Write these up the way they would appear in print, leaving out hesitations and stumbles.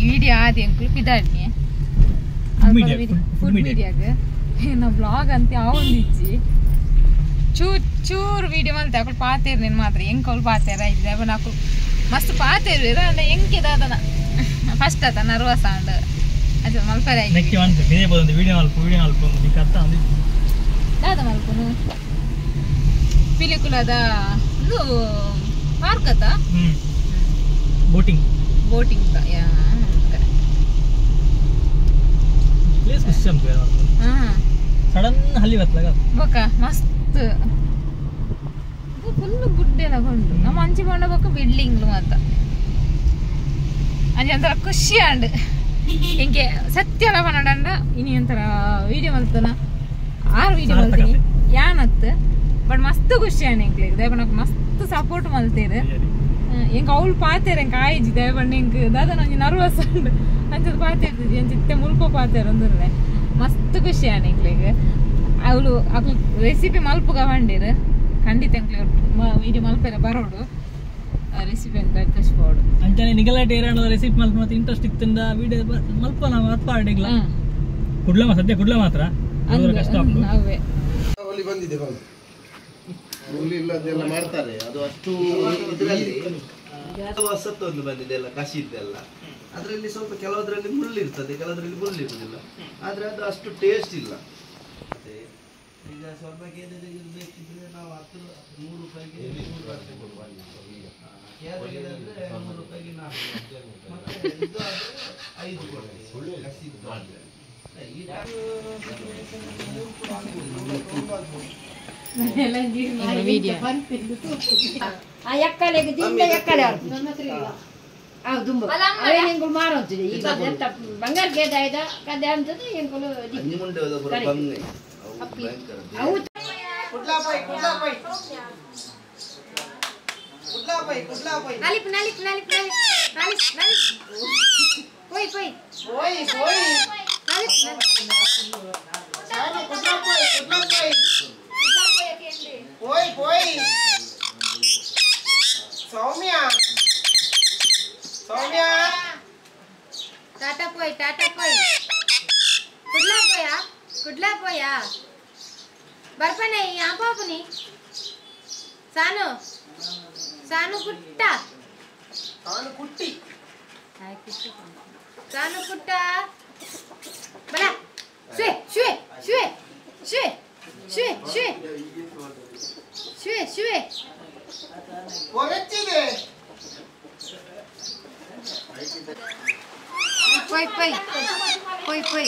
video ಆದಿ uncle ಪಿದಾಡ್ನಿ food ಮೀಡಿಯಾಗ ನಾ blog ಅಂತ ಯಾವೊಂದಿಚ್ಚಿ ಚೂರು ವಿಡಿಯೋ ಅಂತ ಅಕ್ಕಳು ಪಾತೇರು ನೀನು ಮಾತ್ರ ಹೆಂಗೆ ಅವಳು ಪಾತೇರ ಇದ್ದೆ నాకు ಮಸ್ತ್ ಪಾತೇರು ಅಂಡ ಹೆಂಗಿದೆ ಅದನ್ನ ಫಸ್ಟ್ ಆತ ನರ್ವಸ್ ಅಂಡ್ ಅದು ಮಲ್ಪರೆ ನೆಕ್ಕಿ ಅಂತ ವಿಡಿಯೋ ಬಂದು ವಿಡಿಯೋ ಮಲ್ಪ ನಿಕ್ಕೆ ಅರ್ಥ ಅಂದಿದ್ದು ದಾದ ಮಲ್ಪನು ಪಿಲಿಕುಲದ ಇದು ಪಾರ್ಕ್ ಅತ್ತ ಬೋಟಿಂಗ್ ಯಾ ಪ್ಲೇಸ್ ಖುಷಿ ಅಂತ ಸಡನ್ ಹಲ್ಲಿ ಬತ್ತಲಾಗ ಬೊಕ್ಕ ಮಸ್ತ್ ಫುಲ್ ಗುಡ್ಡೆಲ್ಲ ಕೊಂಡು ನಮ್ಮ ಅಂಚಿ ಕೊಂಡ ಬೊಕ್ಕ ಬಿಲ್ಡಿಂಗ್ಲು ಮಾತ ಅಂಚೆ ಒಂಥರ ಖುಷಿ ಅಂಡ್ ಹಿಂಗೆ ಸತ್ಯ ಎಲ್ಲ ಪನ್ನಡ ಇನಿ ಒಂಥರ ವಿಡಿಯೋ ಮಲ್ತನ 6 ವಿಡಿಯೋ ಮಲ್ತೀನಿ ಯಾನತ್ ಬಟ್ ಮಸ್ತ್ ಖುಷಿ ಅಂಡ್ ಎಂಕ್ಲಿಗೆ ದೇವನಕ್ಕೆ ಮಸ್ತ್ ಸಪೋರ್ಟ್ ಮಲ್ತೀರು ಹೆಂಗೆ ಅವಳು ಪಾತೇರ ಹೆಂಗೆ ಆಯ್ಜಿ ದೇವಣ್ಣ ಹೆಂಗೆ ದಾದ ನಂಗೆ ನರ್ವಸ್ ಅಂಡ್ ಅಂಚದು ಪಾತಿರ್ತಿದ್ವಿ ಅಂಚಿತ್ತೆ ಮುಲ್ಪ ಪಾತೇರ ಅಂದ್ರೆ ಮಸ್ತ್ ಖುಷಿ ಅಂಡ್ ಎಂಕ್ಲಿಗೆ ಅವಳು ಅಕ್ಲು ರೆಸಿಪಿ ಮಲ್ಪಗ ಬಂದಿರು ಖಂಡಿತ ಎಂಕ್ಲಿ ವಿಡಿಯೋ ಮಲ್ಪೆಲ್ಲ ಬರೋಡು ರೆಸಿಪಿ ಅಂತ ಕಳಿಸ್ಬೋದು ಅಂಚನೆ ನಿಗಲಾಟ ಏರಾಣ ರೆಸಿಪಿ ಮಲ್ಪ ಮತ್ತೆ ಇಂಟ್ರೆಸ್ಟ್ ಇತ್ತಿಂದ ವಿಡಿಯೋ ಮಲ್ಪ ನಾವು ಅಪ್ಪ ಆಡಿಗ್ಲ ಕುಡ್ಲ ಸದ್ಯ ಕುಡ್ಲ ಮಾತ್ರ ಕಷ್ಟ ಅವೇ ಅಲ್ಲಿ ಬಂದಿದೆ ಮುಳ್ಳು ಇಲ್ಲದೆಲ್ಲ ಮಾಡ್ತಾರೆ ಅದು ಅಷ್ಟು ಇದರಲ್ಲಿ ಹೊಸತ್ತು ಒಂದು ಬಂದಿದೆ ಎಲ್ಲ ಕಸಿ ಇದ್ದೆಲ್ಲ ಅದರಲ್ಲಿ ಸ್ವಲ್ಪ ಕೆಲವದರಲ್ಲಿ ಮುಳ್ಳು ಇರ್ತದೆ ಕೆಲವದರಲ್ಲಿ ಮುಳ್ಳು ಇರುವುದಿಲ್ಲ ಆದರೆ ಅದು ಅಷ್ಟು ಟೇಸ್ಟ್ ಇಲ್ಲ ಈಗ ಸ್ವಲ್ಪ ಕೇಂದ್ರ ಬೇಕಿದ್ರೆ ನಾವು 100 ರೂಪಾಯಿಗೆ 3 ವರ್ಷ ಕೊಡುವ ಕೇಂದ್ರ ಅಂದರೆ 3 ರೂಪಾಯಿಗೆ 4 ಮತ್ತೆ ಇದು ಆದರೆ 5 ಕೊಡ್ತೀವಿ ಕಸಿದ್ದು ಬಂಗಾರ ಕೇದಾಯ್ದ ಕದೆ ಅಂತದ್ದು ಎಂಕುಲು ನಲಿಪ್ ನಲಿಪ್ ನಲಿಪ್ ನಲಿಪ್ ನಲಿಪ್ ಕೊಯ್ ಕೊಯ್ ಕೊಯ್ ಕೊಯ್ ನಲಿಪ್ कोई कोई सौम्या सौम्या टाटा पोई कुडला पोया बर्पने यहाँ पापनी सानु सानु कुट्टा सानु कुट्टी सानु कुट्टा बला शुए शुए शुए शुए शुए शुए शुए शुए कोरेच्चिगे पोई पोई पोई पोई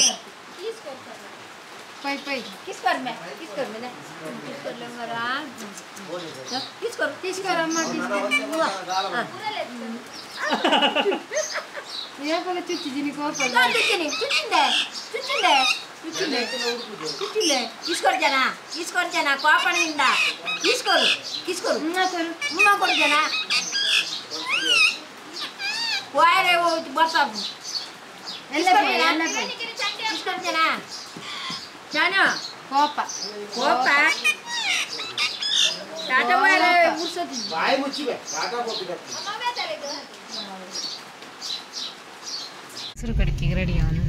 पोई पोई किस कर मैं किस कर मैंने किस कर ले मरा किस कर अम्मा किस ये बोले चुच्ची जी को पर कौन चुच्ची चुच्चिले किस कर जाना कोपणिंद किस कर उम्मा कर जाना वायरे वो बसा ಎಲ್ಲ किस कर जाना जाना कोपा टाटा वायरे मुर्सती बाय मुच्चिबे टाटा कोपी ಸುರು ಕಡಿಕೆ ರೆಡಿ ಆನು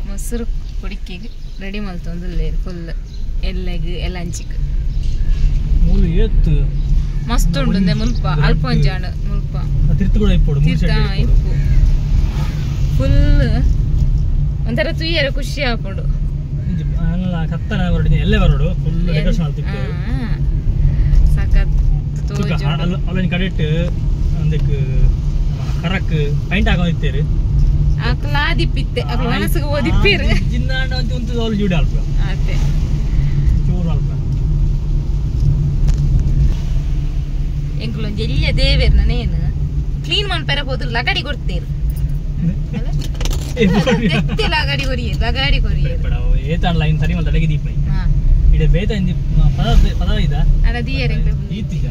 ಮೊಸರು ಕುಡಿಕೆಗೆ ರೆಡಿ ಮಲ್ತೊಂದುಲ್ಲೆ ಫುಲ್ ಎಲ್ಲೆಗ್ ಎಲ್ಲ ಹಂಚಿಕ್ ಮೂಲು ಏತ್ತು ಮಸ್ತ್ ಉಂಡು ಮುಲ್ಪ ಅಲ್ಪ ಒಂಜಾಣ ಮುಲ್ಪ ತಿರ್ತು ಕೂಡ ಇಪ್ಪೋಡು ಇಪ್ಪು ಫುಲ್ ಒಂಥರ ತುಯ್ಯರ ಖುಷಿ ಆಪುಂಡು ಅಲ್ಲ ಕತ್ತನ ಹೊರಡಿ ಎಲ್ಲೇ ಬರೋಡು ಫುಲ್ ಡೆಕೋರೇಷನ್ ಆಗ್ತಿತ್ತು ಸಕತ್ ತೋಜು ಅಲ್ಲ ಕಡೆಟ್ ಅಂದಕ್ಕೆ ಕರಕ್ ಪೈಂಟ್ ಹಾಕೊಂಡಿತ್ತೇರು ಅಕ್ಲಾದಿಪ್ಪಿತ್ತೆ ಅಕ್ಲ ಮನಸ್ಸಿಗೆ ಓದಿಪ್ಪೇರು ಜಿನ್ನಾಂಡ ಅಂತ ಒಂದು ಜೋಲ್ ಜೂಡಿ ಅಲ್ಪ ಅದೇ ಚೂರು ಅಲ್ಪ ಎಂಕ್ಲೊಂದು ಎಲ್ಲಿಯ ದೇವೇರು ನಾನೇನು ಕ್ಲೀನ್ ಮಾಡ್ಪೇರ ಹೋದ್ರು ಲಗಾಡಿ ಕೊಡ್ತೇರು ಲಗಾಡಿ ಕೊರಿಯರು ಏತಾಣ ಲೈನ್ ಸರಿ ಮಲ್ಲ ತಡಗಿ ದೀಪ ಇಡೆ ಬೇತ ಇಂದಿ ಪದ ಇದ ಅಡ ದಿಯರೆ ಈತಿಗ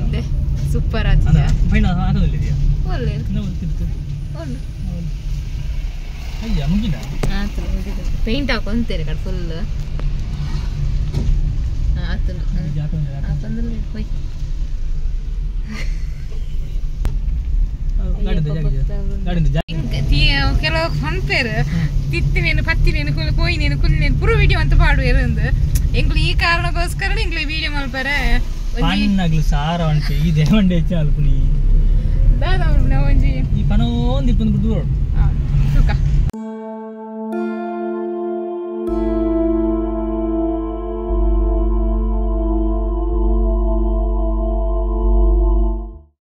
ಸೂಪರ್ ಆತಿದ ಫೈನ್ ಹಾಕದಲ್ಲಿದೆಯಾ ಒಳ್ಳೆ ಇನ್ನೂ ತಿರ್ತು ಒಳ್ಳೆ ಅಯ್ಯ ಮುಗಿದ ಆತು ಮುಗಿದ ಪೇಂಟ್ ಹಾಕೊಂತೇನೆ ಕಡೆ ಫುಲ್ ಆತನು ಆತಂದ್ರೆ ಹೋಯ್ ಕೆಲವು ಪನ್ಪೇರು ತಿತ್ತಿನೇನು ಪತ್ತಿನೇನು ಕೋಯಿನೇನು ಕುಲ್ಲಿನೇನು ಪುರು ವಿಡಿಯೋ ಅಂತ ಪಾಡು ಇರಂದು ಎಂಗ್ಲು ಈ ಕಾರಣಕ್ಕೋಸ್ಕರ ಎಂಗ್ಲು ವಿಡಿಯೋ ಮಲ್ಪರೆ ಪನ್ನಗ್ಲು ಸಾರ ಉಂಟು ಈ ದೇವಂಡೆ ಹೆಚ್ಚು ಅಲ್ಪುನಿ ದಾದ ಒಂಜಿ ಈ ಪನ ಒಂದು ಇಪ್ಪತ್ತು ದೂರ